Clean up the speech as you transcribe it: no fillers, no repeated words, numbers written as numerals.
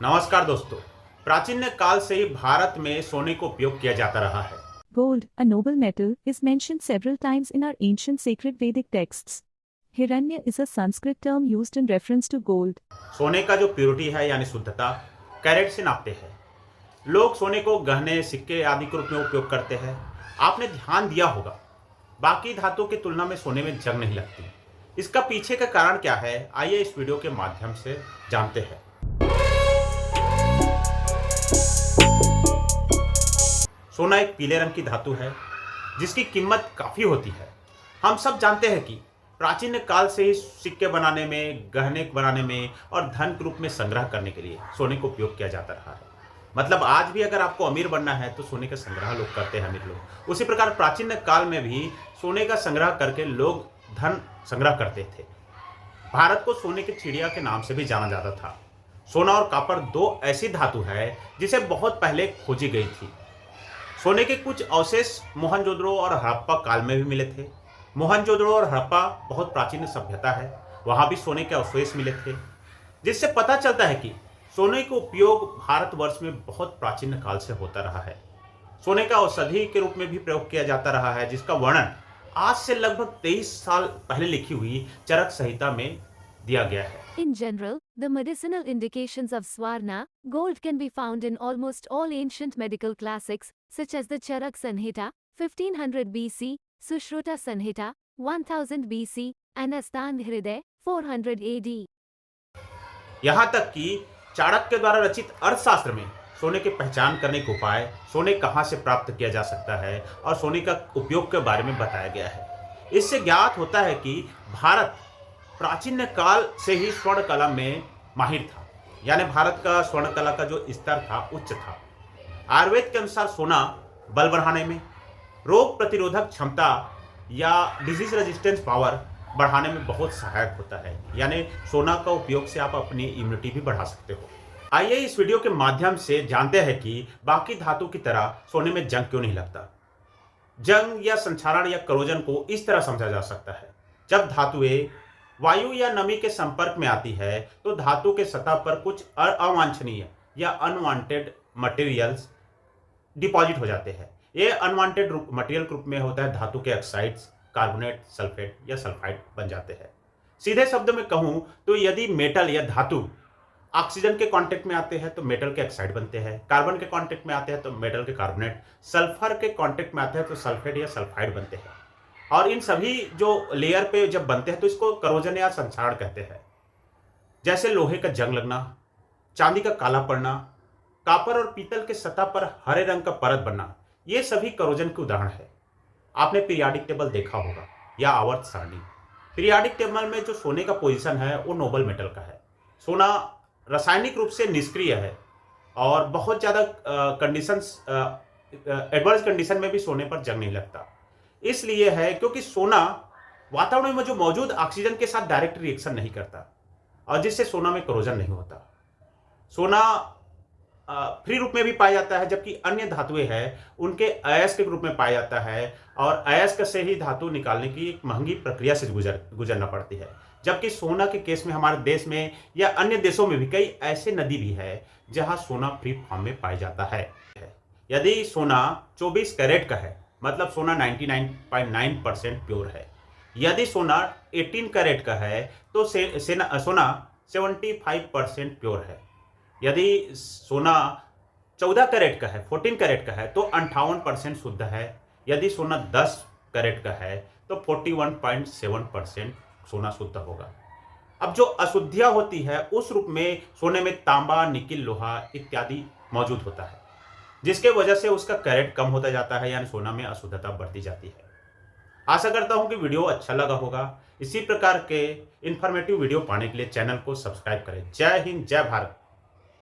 नमस्कार दोस्तों। प्राचीन काल से ही भारत में सोने को उपयोग किया जाता रहा है। Gold, a noble metal, is mentioned several times in our ancient sacred Vedic texts. Hiranya is a Sanskrit term used in reference to gold. सोने का जो प्योरिटी है यानी शुद्धता कैरेट से नापते हैं। लोग सोने को गहने, सिक्के आदि के रूप में उपयोग करते हैं। आपने ध्यान दिया होगा, बाकी धातुओं की तुलना में सोने में जंग नहीं लगती। इसका पीछे का कारण क्या है, आइए इस वीडियो के माध्यम से जानते हैं। सोना एक पीले रंग की धातु है जिसकी कीमत काफ़ी होती है। हम सब जानते हैं कि प्राचीन काल से ही सिक्के बनाने में, गहने बनाने में और धन के रूप में संग्रह करने के लिए सोने को उपयोग किया जाता रहा है। मतलब आज भी अगर आपको अमीर बनना है तो सोने का संग्रह लोग करते हैं, अमीर लोग। उसी प्रकार प्राचीन काल में भी सोने का संग्रह करके लोग धन संग्रह करते थे। भारत को सोने की चिड़िया के नाम से भी जाना जाता था। सोना और कॉपर दो ऐसी धातु है जिसे बहुत पहले खोजी गई थी। सोने के कुछ अवशेष मोहनजोदड़ो और हड़प्पा काल में भी मिले थे। मोहनजोदड़ो और हड़प्पा बहुत प्राचीन सभ्यता है, वहां भी सोने के अवशेष मिले थे, जिससे पता चलता है कि सोने का उपयोग भारतवर्ष में बहुत प्राचीन काल से होता रहा है। सोने का औषधि के रूप में भी प्रयोग किया जाता रहा है, जिसका वर्णन आज से लगभग 23 साल पहले लिखी हुई चरक संहिता में दिया गया है। In general, the medicinal indications of Swarna, gold can be found in almost all ancient medical classics, such as the Charak Sanhita, 1500 BC, Sushruta Sanhita, 1000 BC, and Astan Hriday, 400 AD. यहाँ तक कि चाणक्य के द्वारा रचित अर्थशास्त्र में सोने की पहचान करने के उपाय, सोने कहाँ से प्राप्त किया जा सकता है और सोने का उपयोग के बारे में बताया गया है। इससे ज्ञात होता है कि भारत प्राचीन काल से ही स्वर्ण कला में माहिर था, यानी भारत का स्वर्ण कला का जो स्तर था उच्च था। आयुर्वेद के अनुसार सोना बल बढ़ाने में, रोग प्रतिरोधक क्षमता या डिजीज रेजिस्टेंस पावर बढ़ाने में बहुत सहायक होता है। यानी सोना का उपयोग से आप अपनी इम्यूनिटी भी बढ़ा सकते हो। आइए इस वीडियो के माध्यम से जानते हैं कि बाकी धातु की तरह सोने में जंग क्यों नहीं लगता। जंग या संक्षारण या करोजन को इस तरह समझा जा सकता है, जब धातुएं वायु या नमी के संपर्क में आती है तो धातु के सतह पर कुछ अवांछनीय या अनवांटेड मटेरियल्स डिपॉजिट हो जाते हैं। ये अनवांटेड मटेरियल के रूप में होता है धातु के ऑक्साइड्स, कार्बोनेट, सल्फेट या सल्फाइड बन जाते हैं। सीधे शब्द में कहूं तो यदि मेटल या धातु ऑक्सीजन के कांटेक्ट में आते हैं तो मेटल के ऑक्साइड बनते हैं, कार्बन के कांटेक्ट में आते हैं तो मेटल के कार्बोनेट, सल्फर के कांटेक्ट में आते हैं तो सल्फेट या सल्फाइड बनते हैं। और इन सभी जो लेयर पे जब बनते हैं तो इसको करोजन या संक्षारण कहते हैं। जैसे लोहे का जंग लगना, चांदी का काला पड़ना, कॉपर और पीतल के सतह पर हरे रंग का परत बनना, ये सभी करोजन के उदाहरण है। आपने पीरियाडिक टेबल देखा होगा या आवर्त सारणी। पीरियाडिक टेबल में जो सोने का पोजीशन है वो नोबल मेटल का है। सोना रासायनिक रूप से निष्क्रिय है और बहुत ज़्यादा एडवर्स कंडीशन में भी सोने पर जंग नहीं लगता। इसलिए है क्योंकि सोना वातावरण में जो मौजूद ऑक्सीजन के साथ डायरेक्ट रिएक्शन नहीं करता और जिससे सोना में करोजन नहीं होता। सोना फ्री रूप में भी पाया जाता है, जबकि अन्य धातुएं हैं उनके अयस्क के रूप में पाया जाता है और अयस्क से ही धातु निकालने की एक महंगी प्रक्रिया से गुजरना पड़ती है। जबकि सोना के केस में हमारे देश में या अन्य देशों में भी कई ऐसे नदी भी है जहां सोना फ्री फॉर्म में पाया जाता है। यदि सोना 24 कैरेट का है मतलब सोना 99.9% प्योर है। यदि सोना 18 कैरेट का है तो सोना 75% प्योर है। यदि सोना 14 कैरेट का है, 14 कैरेट का है तो 58% शुद्ध है। यदि सोना 10 कैरेट का है तो 41.7% सोना शुद्ध होगा। अब जो अशुद्धियां होती है उस रूप में सोने में तांबा, निकिल, लोहा इत्यादि मौजूद होता है, जिसके वजह से उसका कैरेट कम होता जाता है, यानी सोना में अशुद्धता बढ़ती जाती है। आशा करता हूं कि वीडियो अच्छा लगा होगा। इसी प्रकार के इंफॉर्मेटिव वीडियो पाने के लिए चैनल को सब्सक्राइब करें। जय हिंद, जय भारत।